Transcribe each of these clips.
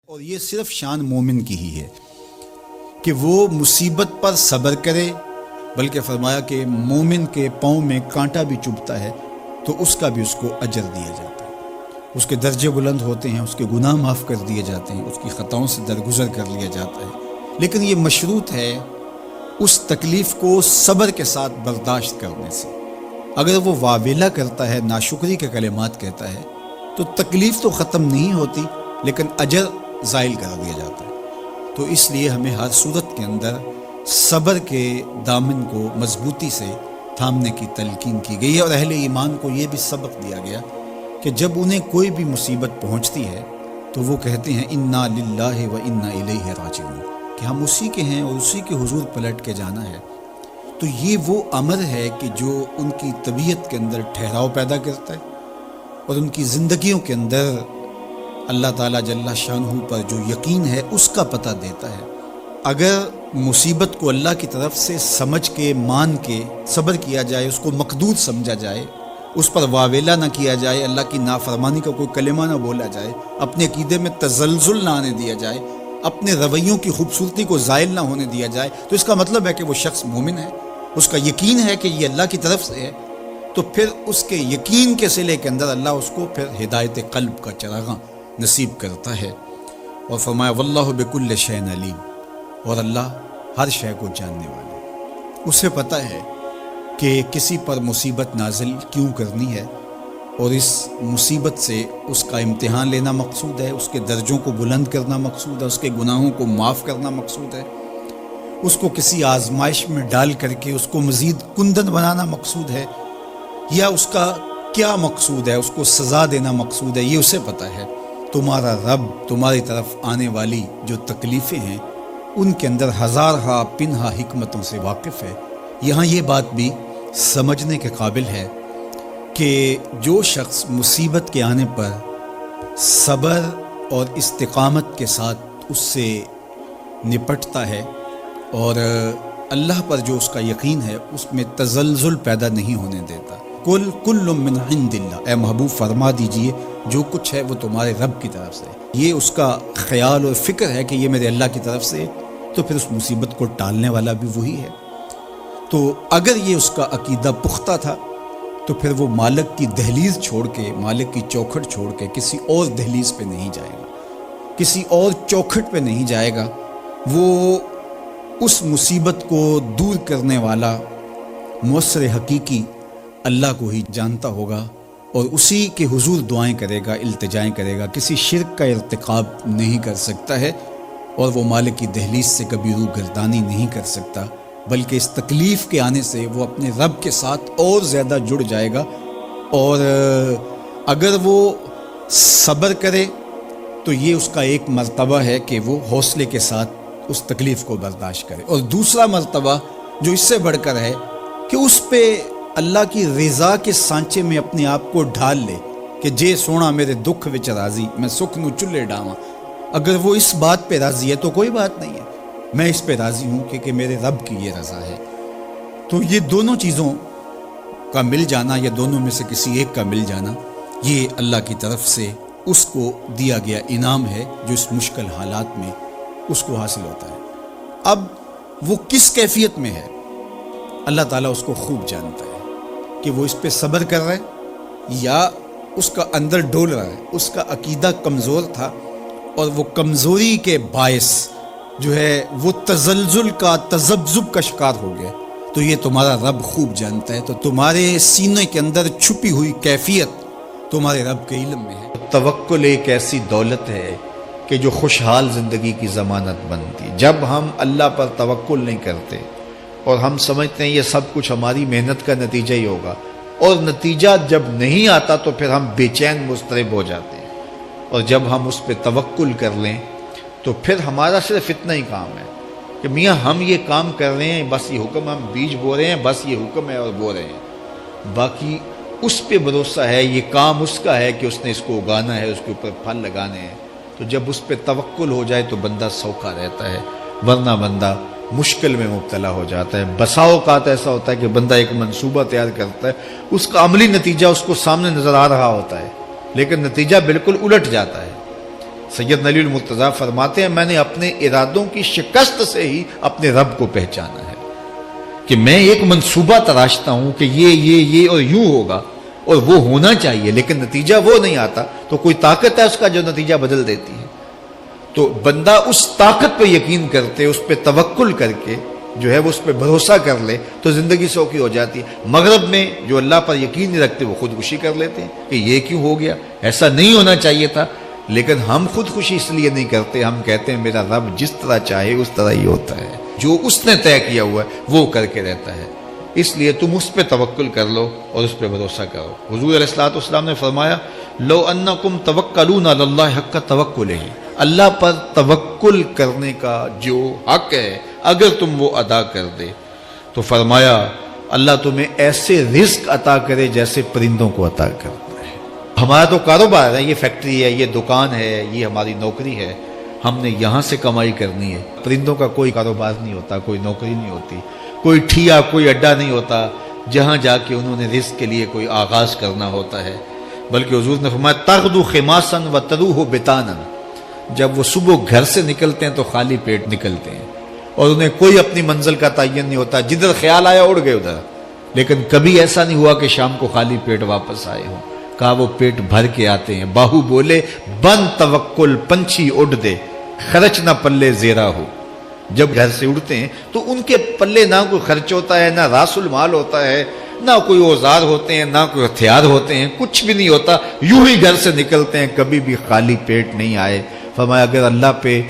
اور یہ صرف شان مومن کی ہی ہے کہ وہ مصیبت پر صبر کرے، بلکہ فرمایا کہ مومن کے پاؤں میں کانٹا بھی چبھتا ہے تو اس کا بھی اس کو اجر دیا جاتا ہے، اس کے درجے بلند ہوتے ہیں، اس کے گناہ معاف کر دیے جاتے ہیں، اس کی خطاؤں سے درگزر کر لیا جاتا ہے، لیکن یہ مشروط ہے اس تکلیف کو صبر کے ساتھ برداشت کرنے سے۔ اگر وہ واویلا کرتا ہے، ناشکری کے کلمات کہتا ہے، تو تکلیف تو ختم نہیں ہوتی لیکن اجر زائل کر دیا جاتا ہے۔ تو اس لیے ہمیں ہر صورت کے اندر صبر کے دامن کو مضبوطی سے تھامنے کی تلقین کی گئی ہے، اور اہل ایمان کو یہ بھی سبق دیا گیا کہ جب انہیں کوئی بھی مصیبت پہنچتی ہے تو وہ کہتے ہیں انا للہ و انا الیہ راجعون، کہ ہم اسی کے ہیں اور اسی کے حضور پلٹ کے جانا ہے۔ تو یہ وہ امر ہے کہ جو ان کی طبیعت کے اندر ٹھہراؤ پیدا کرتا ہے اور ان کی زندگیوں کے اندر اللہ تعالیٰ جل شانہ پر جو یقین ہے اس کا پتہ دیتا ہے۔ اگر مصیبت کو اللہ کی طرف سے سمجھ کے مان کے صبر کیا جائے، اس کو مقدور سمجھا جائے، اس پر واویلا نہ کیا جائے، اللہ کی نافرمانی کا کوئی کلمہ نہ بولا جائے، اپنے عقیدے میں تزلزل نہ آنے دیا جائے، اپنے رویوں کی خوبصورتی کو زائل نہ ہونے دیا جائے، تو اس کا مطلب ہے کہ وہ شخص مومن ہے، اس کا یقین ہے کہ یہ اللہ کی طرف سے ہے۔ تو پھر اس کے یقین کے صلے کے اندر اللہ اس کو پھر ہدایت قلب کا چراغاں نصیب کرتا ہے، اور فرمایا واللہ بکل شیء علیم، اور اللہ ہر شے کو جاننے والا ہے، اسے پتہ ہے کہ کسی پر مصیبت نازل کیوں کرنی ہے، اور اس مصیبت سے اس کا امتحان لینا مقصود ہے، اس کے درجوں کو بلند کرنا مقصود ہے، اس کے گناہوں کو معاف کرنا مقصود ہے، اس کو کسی آزمائش میں ڈال کر کے اس کو مزید کندن بنانا مقصود ہے، یا اس کا کیا مقصود ہے، اس کو سزا دینا مقصود ہے، یہ اسے پتہ ہے۔ تمہارا رب تمہاری طرف آنے والی جو تکلیفیں ہیں ان کے اندر ہزارہا پنہا حکمتوں سے واقف ہے۔ یہاں یہ بات بھی سمجھنے کے قابل ہے کہ جو شخص مصیبت کے آنے پر صبر اور استقامت کے ساتھ اس سے نپٹتا ہے اور اللہ پر جو اس کا یقین ہے اس میں تزلزل پیدا نہیں ہونے دیتا، کل من عند اللہ، اے محبوب فرما دیجئے جو کچھ ہے وہ تمہارے رب کی طرف سے ہے، یہ اس کا خیال اور فکر ہے کہ یہ میرے اللہ کی طرف سے، تو پھر اس مصیبت کو ٹالنے والا بھی وہی ہے۔ تو اگر یہ اس کا عقیدہ پختہ تھا تو پھر وہ مالک کی دہلیز چھوڑ کے، مالک کی چوکھٹ چھوڑ کے کسی اور دہلیز پہ نہیں جائے گا، کسی اور چوکھٹ پہ نہیں جائے گا، وہ اس مصیبت کو دور کرنے والا مؤثر حقیقی اللہ کو ہی جانتا ہوگا، اور اسی کے حضور دعائیں کرے گا، التجائیں کرے گا، کسی شرک کا ارتکاب نہیں کر سکتا ہے، اور وہ مالک کی دہلیز سے کبھی روح گردانی نہیں کر سکتا، بلکہ اس تکلیف کے آنے سے وہ اپنے رب کے ساتھ اور زیادہ جڑ جائے گا، اور اگر وہ صبر کرے تو یہ اس کا ایک مرتبہ ہے کہ وہ حوصلے کے ساتھ اس تکلیف کو برداشت کرے، اور دوسرا مرتبہ جو اس سے بڑھ کر ہے کہ اس پہ اللہ کی رضا کے سانچے میں اپنے آپ کو ڈھال لے کہ جے سونا میرے دکھ وچ راضی، میں سکھ نو چلے ڈاواں۔ اگر وہ اس بات پہ راضی ہے تو کوئی بات نہیں ہے، میں اس پہ راضی ہوں کہ میرے رب کی یہ رضا ہے۔ تو یہ دونوں چیزوں کا مل جانا، یا دونوں میں سے کسی ایک کا مل جانا، یہ اللہ کی طرف سے اس کو دیا گیا انعام ہے جو اس مشکل حالات میں اس کو حاصل ہوتا ہے۔ اب وہ کس کیفیت میں ہے اللہ تعالیٰ اس کو خوب جانتا ہے، کہ وہ اس پہ صبر کر رہا ہے یا اس کا اندر ڈول رہا ہے، اس کا عقیدہ کمزور تھا اور وہ کمزوری کے باعث جو ہے وہ تزلزل کا، تذبذب کا شکار ہو گیا، تو یہ تمہارا رب خوب جانتا ہے۔ تو تمہارے سینے کے اندر چھپی ہوئی کیفیت تمہارے رب کے علم میں ہے۔ توکل ایک ایسی دولت ہے کہ جو خوشحال زندگی کی ضمانت بنتی۔ جب ہم اللہ پر توکل نہیں کرتے اور ہم سمجھتے ہیں یہ سب کچھ ہماری محنت کا نتیجہ ہی ہوگا، اور نتیجہ جب نہیں آتا تو پھر ہم بے چین مضطرب ہو جاتے ہیں، اور جب ہم اس پہ توکل کر لیں تو پھر ہمارا صرف اتنا ہی کام ہے کہ میاں ہم یہ کام کر رہے ہیں، بس یہ حکم، ہم بیج بو رہے ہیں، بس یہ حکم ہے اور بو رہے ہیں، باقی اس پہ بھروسہ ہے، یہ کام اس کا ہے کہ اس نے اس کو اگانا ہے، اس کے اوپر پھل لگانے ہیں۔ تو جب اس پہ توکل ہو جائے تو بندہ سوکھا رہتا ہے، ورنہ بندہ مشکل میں مبتلا ہو جاتا ہے۔ بسا اوقات ایسا ہوتا ہے کہ بندہ ایک منصوبہ تیار کرتا ہے، اس کا عملی نتیجہ اس کو سامنے نظر آ رہا ہوتا ہے، لیکن نتیجہ بالکل الٹ جاتا ہے۔ سید علی المرتضیٰ فرماتے ہیں میں نے اپنے ارادوں کی شکست سے ہی اپنے رب کو پہچانا ہے کہ میں ایک منصوبہ تراشتا ہوں کہ یہ اور یوں ہوگا اور وہ ہونا چاہیے، لیکن نتیجہ وہ نہیں آتا، تو کوئی طاقت ہے اس کا جو نتیجہ بدل دیتی ہے۔ تو بندہ اس طاقت پہ یقین کرتے، اس پہ توکل کر کے جو ہے وہ اس پہ بھروسہ کر لے تو زندگی سوکھی ہو جاتی ہے۔ مغرب میں جو اللہ پر یقین نہیں رکھتے وہ خودکشی کر لیتے ہیں کہ یہ کیوں ہو گیا، ایسا نہیں ہونا چاہیے تھا، لیکن ہم خودکشی اس لیے نہیں کرتے، ہم کہتے ہیں میرا رب جس طرح چاہے اس طرح ہی ہوتا ہے، جو اس نے طے کیا ہوا ہے وہ کر کے رہتا ہے، اس لیے تم اس پہ توکل کر لو اور اس پہ بھروسہ کرو۔ حضور علیہ الصلوۃ والسلام نے فرمایا لو انکم توکلون علی اللہ حق توکلہ، اللہ پر توکل کرنے کا جو حق ہے اگر تم وہ ادا کر دے تو فرمایا اللہ تمہیں ایسے رزق عطا کرے جیسے پرندوں کو عطا کرتا ہے۔ ہمارا تو کاروبار ہے، یہ فیکٹری ہے، یہ دکان ہے، یہ ہماری نوکری ہے، ہم نے یہاں سے کمائی کرنی ہے۔ پرندوں کا کوئی کاروبار نہیں ہوتا، کوئی نوکری نہیں ہوتی، کوئی ٹھیا، کوئی اڈا نہیں ہوتا جہاں جا کے انہوں نے رزق کے لیے کوئی آغاز کرنا ہوتا ہے، بلکہ حضور نے فرمایا تغدو خماسا وتروح بطانا، جب وہ صبح گھر سے نکلتے ہیں تو خالی پیٹ نکلتے ہیں اور انہیں کوئی اپنی منزل کا تعین نہیں ہوتا، جدھر خیال آیا اڑ گئے ادھر، لیکن کبھی ایسا نہیں ہوا کہ شام کو خالی پیٹ واپس آئے ہوں، کہا وہ پیٹ بھر کے آتے ہیں۔ باہو بولے بن توکل پنچھی اڑ دے، خرچ نہ پلے زیرا ہو، جب گھر سے اڑتے ہیں تو ان کے پلے نہ کوئی خرچ ہوتا ہے، نہ راس المال ہوتا ہے، نہ کوئی اوزار ہوتے ہیں، نہ کوئی ہتھیار ہوتے ہیں، کچھ بھی نہیں ہوتا، یوں ہی گھر سے نکلتے ہیں، کبھی بھی خالی پیٹ نہیں آئے۔ فرمایا اگر اللہ پہ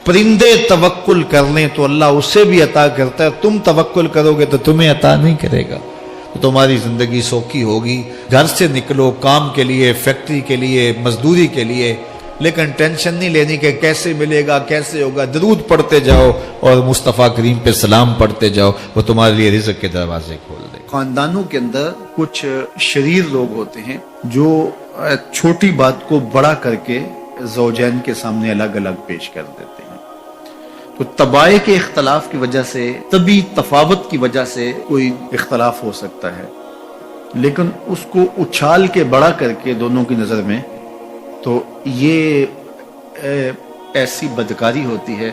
پرندے توکل کر لیں تو اللہ اسے بھی عطا کرتا ہے، تم توکل کرو گے تو تمہیں عطا نہیں کرے گا، تو تمہاری زندگی سوکھی ہوگی۔ گھر سے نکلو کام کے لیے، فیکٹری کے لیے، مزدوری کے لیے، لیکن ٹینشن نہیں لینی کہ کیسے ملے گا، کیسے ہوگا، درود پڑھتے جاؤ اور مصطفیٰ کریم پہ سلام پڑھتے جاؤ، وہ تمہارے لیے رزق کے دروازے کھول دے۔ خاندانوں کے اندر کچھ شریر لوگ ہوتے ہیں جو چھوٹی بات کو بڑا کر کے زوجین کے سامنے الگ الگ پیش کر دیتے ہیں، تو طبائع کے اختلاف کی وجہ سے، طبی تفاوت کی وجہ سے کوئی اختلاف ہو سکتا ہے، لیکن اس کو اچھال کے بڑا کر کے دونوں کی نظر میں، تو یہ ایسی بدکاری ہوتی ہے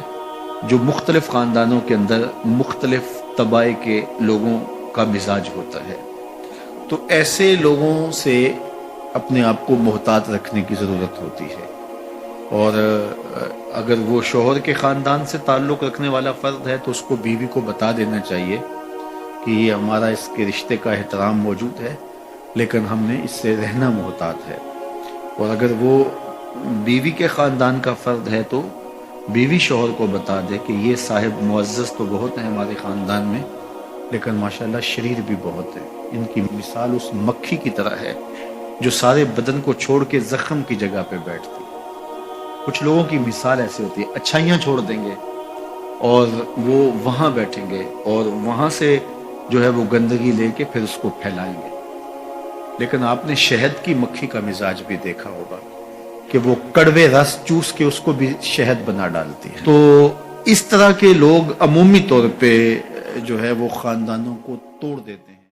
جو مختلف خاندانوں کے اندر مختلف طبائع کے لوگوں کا مزاج ہوتا ہے۔ تو ایسے لوگوں سے اپنے آپ کو محتاط رکھنے کی ضرورت ہوتی ہے، اور اگر وہ شوہر کے خاندان سے تعلق رکھنے والا فرد ہے تو اس کو بیوی کو بتا دینا چاہیے کہ یہ ہمارا اس کے رشتے کا احترام موجود ہے، لیکن ہم نے اس سے رہنا محتاط ہے۔ اور اگر وہ بیوی کے خاندان کا فرد ہے تو بیوی شوہر کو بتا دے کہ یہ صاحب معزز تو بہت ہیں ہمارے خاندان میں، لیکن ماشاءاللہ شریر بھی بہت ہے، ان کی مثال اس مکھی کی طرح ہے جو سارے بدن کو چھوڑ کے زخم کی جگہ پہ بیٹھتی ہے۔ کچھ لوگوں کی مثال ایسی ہوتی ہے، اچھائیاں چھوڑ دیں گے اور وہ وہاں بیٹھیں گے اور وہاں سے جو ہے وہ گندگی لے کے پھر اس کو پھیلائیں گے، لیکن آپ نے شہد کی مکھی کا مزاج بھی دیکھا ہوگا کہ وہ کڑوے رس چوس کے اس کو بھی شہد بنا ڈالتی ہے۔ تو اس طرح کے لوگ عمومی طور پہ جو ہے وہ خاندانوں کو توڑ دیتے ہیں۔